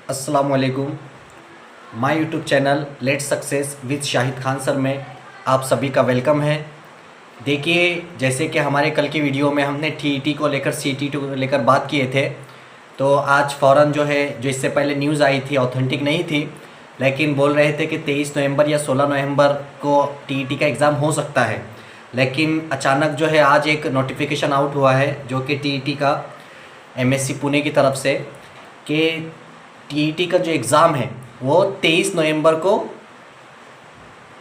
अस्सलामुअलैकुम। My YouTube channel let's success with Shahid Khan sir में आप सभी का वेलकम है। देखिए, जैसे कि हमारे कल की वीडियो में हमने टीईटी को लेकर सीटीटी को लेकर बात किए थे, तो आज फ़ौरन जो है, जो इससे पहले न्यूज़ आई थी, ऑथेंटिक नहीं थी, लेकिन बोल रहे थे कि 23 नवंबर या 16 नवंबर को टीईटी का एग्ज़ाम हो सकता है। लेकिन अचानक जो है आज एक नोटिफिकेशन आउट हुआ है जो कि टीईटी का एमएससी पुणे की तरफ से, कि टीईटी का जो एग्ज़ाम है वो 23 नवंबर को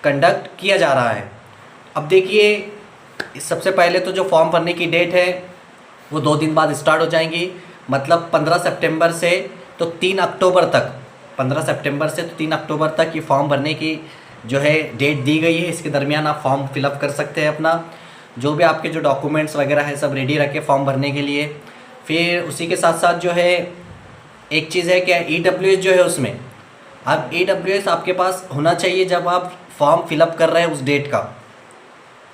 कंडक्ट किया जा रहा है। अब देखिए, सबसे पहले तो जो फॉर्म भरने की डेट है वो 2 दिन बाद स्टार्ट हो जाएंगी, मतलब 15 सितंबर से तो 3 अक्टूबर तक, 15 सितंबर से तो 3 अक्टूबर तक ये फॉर्म भरने की जो है डेट दी गई है। इसके दरमियान आप फॉर्म फिलअप कर सकते हैं, अपना जो भी आपके जो डॉक्यूमेंट्स वगैरह है सब रेडी रखें फॉर्म भरने के लिए। फिर उसी के साथ साथ जो है एक चीज़ है कि ईडब्ल्यूएस जो है उसमें, अब ईडब्ल्यूएस आपके पास होना चाहिए जब आप फॉर्म फिलअप कर रहे हैं उस डेट का।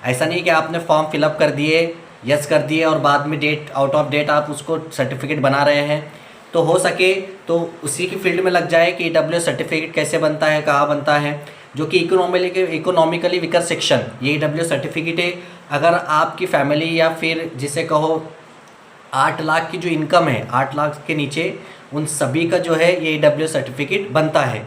ऐसा नहीं कि आपने फॉर्म फिलअप कर दिए, यस कर दिए और बाद में डेट आउट ऑफ डेट आप उसको सर्टिफिकेट बना रहे हैं। तो हो सके तो उसी की फील्ड में लग जाए कि ईडब्ल्यूएस सर्टिफिकेट कैसे बनता है, कहाँ बनता है, जो कि इकोनॉमिकली वीकर सेक्शन, ये ईडब्ल्यूएस सर्टिफिकेट है। अगर आपकी फैमिली या फिर जिसे कहो 8 लाख की जो इनकम है, 8 लाख के नीचे, उन सभी का जो है ये ईडब्ल्यूएस सर्टिफिकेट बनता है।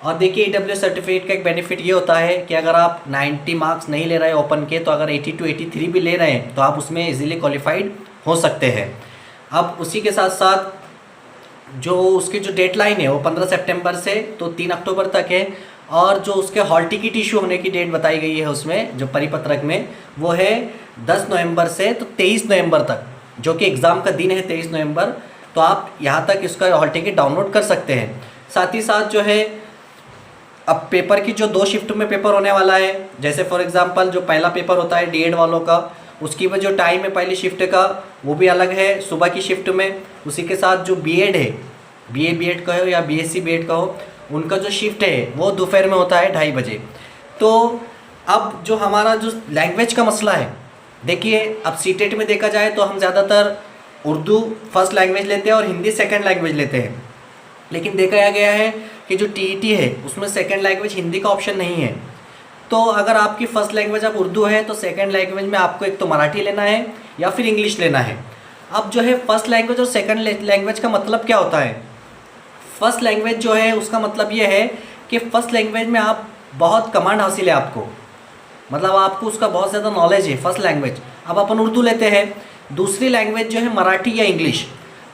और देखिए, ईडब्ल्यूएस सर्टिफिकेट का एक बेनिफिट ये होता है कि अगर आप 90 मार्क्स नहीं ले रहे हैं ओपन के, तो अगर 82 83 भी ले रहे हैं तो आप उसमें इजीली क्वालिफाइड हो सकते हैं। अब उसी के साथ साथ जो उसकी जो डेडलाइन है वो 15 सितंबर से तो 3 अक्टूबर तक है, और जो उसके हॉल टिकट इशू होने की डेट बताई गई है उसमें जो परिपत्रक में, वो है 10 नवंबर से तो 23 नवंबर तक, जो कि एग्ज़ाम का दिन है 23 नवंबर। तो आप यहाँ तक इसका हॉल टिकट डाउनलोड कर सकते हैं। साथ ही साथ जो है, अब पेपर की जो 2 शिफ्ट में पेपर होने वाला है, जैसे फॉर एग्जांपल जो पहला पेपर होता है डीएड वालों का, उसकी वह जो टाइम है पहली शिफ्ट का वो भी अलग है, सुबह की शिफ्ट में। उसी के साथ जो बीएड है, बीए बीएड कहो या बीएससी बीएड कहो, उनका जो शिफ्ट है वो दोपहर में होता है 2:30 बजे। तो अब जो हमारा जो लैंग्वेज का मसला है, देखिए अब सीटेट में देखा जाए तो हम ज़्यादातर उर्दू फर्स्ट लैंग्वेज लेते हैं और हिंदी सेकंड लैंग्वेज लेते हैं, लेकिन देखा गया है कि जो टीईटी है उसमें सेकंड लैंग्वेज हिंदी का ऑप्शन नहीं है। तो अगर आपकी फ़र्स्ट लैंग्वेज अब उर्दू है तो सेकंड लैंग्वेज में आपको एक तो मराठी लेना है या फिर इंग्लिश लेना है। अब जो है फर्स्ट लैंग्वेज और सेकंड लैंग्वेज का मतलब क्या होता है? फ़र्स्ट लैंग्वेज जो है उसका मतलब ये है कि फ़र्स्ट लैंग्वेज में आप बहुत कमांड हासिल है आपको, मतलब आपको उसका बहुत ज़्यादा नॉलेज है फर्स्ट लैंग्वेज। अब अपन उर्दू लेते हैं, दूसरी लैंग्वेज जो है मराठी या इंग्लिश,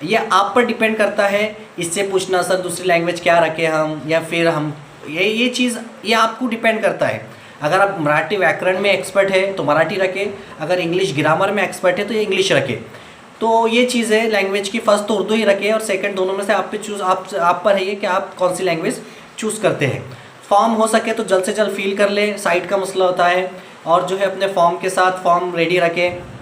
ये आप पर डिपेंड करता है। इससे पूछना सर दूसरी लैंग्वेज क्या रखें हम, या फिर हम ये चीज़ ये आपको डिपेंड करता है। अगर आप मराठी व्याकरण में एक्सपर्ट है तो मराठी रखें, अगर इंग्लिश ग्रामर में एक्सपर्ट है तो ये इंग्लिश रखें। तो ये चीज़ है लैंग्वेज की, फर्स्ट तो उर्दू ही रखें और सेकंड दोनों में से आप पे चूज़ आप पर है ये कि आप कौन सी लैंग्वेज चूज़ करते हैं। फॉर्म हो सके तो जल्द से जल्द फिल कर ले, साइट का मसला होता है, और जो है अपने फॉर्म के साथ फॉर्म रेडी रखें।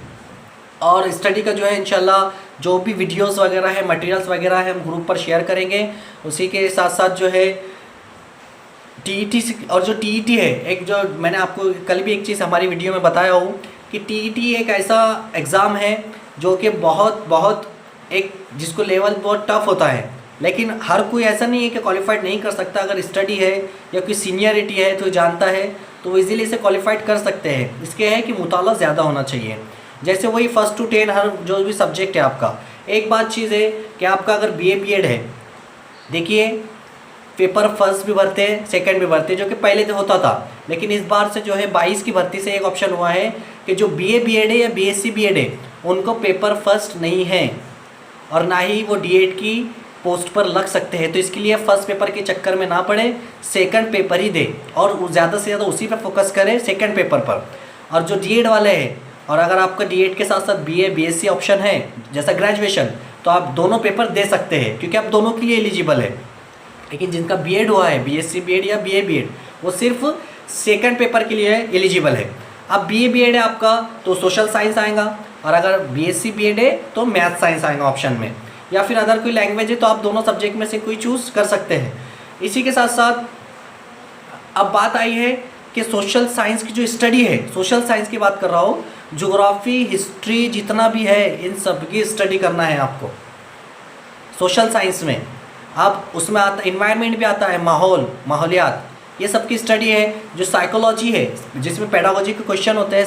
और स्टडी का जो है इंशाल्लाह जो भी वीडियोस वगैरह है, मटेरियल्स वगैरह है, हम ग्रुप पर शेयर करेंगे। उसी के साथ साथ जो है टीईटी और जो टीईटी है, एक जो मैंने आपको कल भी एक चीज़ हमारी वीडियो में बताया हूँ कि टीईटी एक ऐसा एग्ज़ाम है जो कि बहुत एक जिसको लेवल बहुत टफ होता है, लेकिन हर कोई ऐसा नहीं है कि क्वालिफाइड नहीं कर सकता। अगर स्टडी है या कोई सीनियरिटी है तो जानता है तो वो इजीली इसे क्वालिफाइड कर सकते हैं। इसके है कि मुताला ज़्यादा होना चाहिए, जैसे वही 1 to 10 हर जो भी सब्जेक्ट है आपका। एक बात चीज़ है कि आपका अगर बीए बीएड है, देखिए पेपर फर्स्ट भी भरते हैं सेकंड भी भरते हैं, जो कि पहले तो होता था, लेकिन इस बार से जो है 22 की भर्ती से एक ऑप्शन हुआ है कि जो बीए बीएड है या बीएससी बीएड है उनको पेपर फर्स्ट नहीं है, और ना ही वो डीएड की पोस्ट पर लग सकते हैं। तो इसके लिए फर्स्ट पेपर के चक्कर में ना पड़े, सेकंड पेपर ही दे और ज़्यादा से ज़्यादा उसी पर फोकस करें, सेकंड पेपर पर। और जो डीएड वाले हैं, और अगर आपका डीएड के साथ साथ बीए बीएससी ऑप्शन है जैसा ग्रेजुएशन, तो आप दोनों पेपर दे सकते हैं क्योंकि आप दोनों के लिए एलिजिबल है। लेकिन जिनका बीएड हुआ है, बीएससी बीएड या बीए बीएड, वो सिर्फ सेकंड पेपर के लिए एलिजिबल है। अब बीए बीएड है आपका तो सोशल साइंस आएगा, और अगर बीएससी बीएड है तो मैथ साइंस आएगा ऑप्शन में, या फिर अदर कोई लैंग्वेज है तो आप दोनों सब्जेक्ट में से कोई चूज़ कर सकते हैं। इसी के साथ साथ अब बात आई है कि सोशल साइंस की जो स्टडी है, सोशल साइंस की बात कर रहा हूँ, ज्योग्राफी हिस्ट्री जितना भी है इन सब की स्टडी करना है आपको सोशल साइंस में। अब उसमें आता इन्वायरमेंट भी आता है, माहौल, माहौलियात, ये सब की स्टडी है। जो साइकोलॉजी है जिसमें पेडागोजी के क्वेश्चन होते हैं,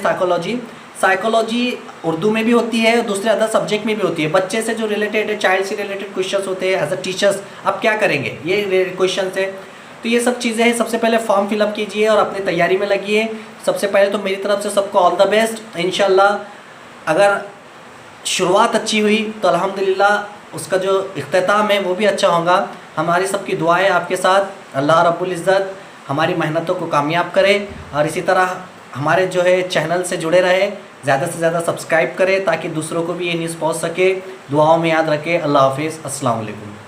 साइकोलॉजी उर्दू में भी होती है और दूसरे अदर सब्जेक्ट में भी होती है। बच्चे से जो रिलेटेड है, चाइल्ड से रिलेटेड क्वेश्चंस होते हैं एज अ टीचर्स, आप क्या करेंगे, ये क्वेश्चन है। तो ये सब चीज़ें हैं। सबसे पहले फॉर्म फिलअप कीजिए और अपनी तैयारी में लगिए। सबसे पहले तो मेरी तरफ से सबको ऑल द बेस्ट। इंशाल्लाह अगर शुरुआत अच्छी हुई तो अल्हम्दुलिल्लाह उसका जो इख्तिताम है वो भी अच्छा होगा। हमारी सबकी दुआएं आपके साथ। अल्लाह रब्बुल इज़्ज़त हमारी मेहनतों को कामयाब करे और इसी तरह हमारे जो है चैनल से जुड़े रहे, ज़्यादा से ज़्यादा सब्सक्राइब करें ताकि दूसरों को भी ये न्यूज़ पहुंच सके। दुआओं में याद रखें। अल्लाह हाफिज़। अस्सलाम वालेकुम।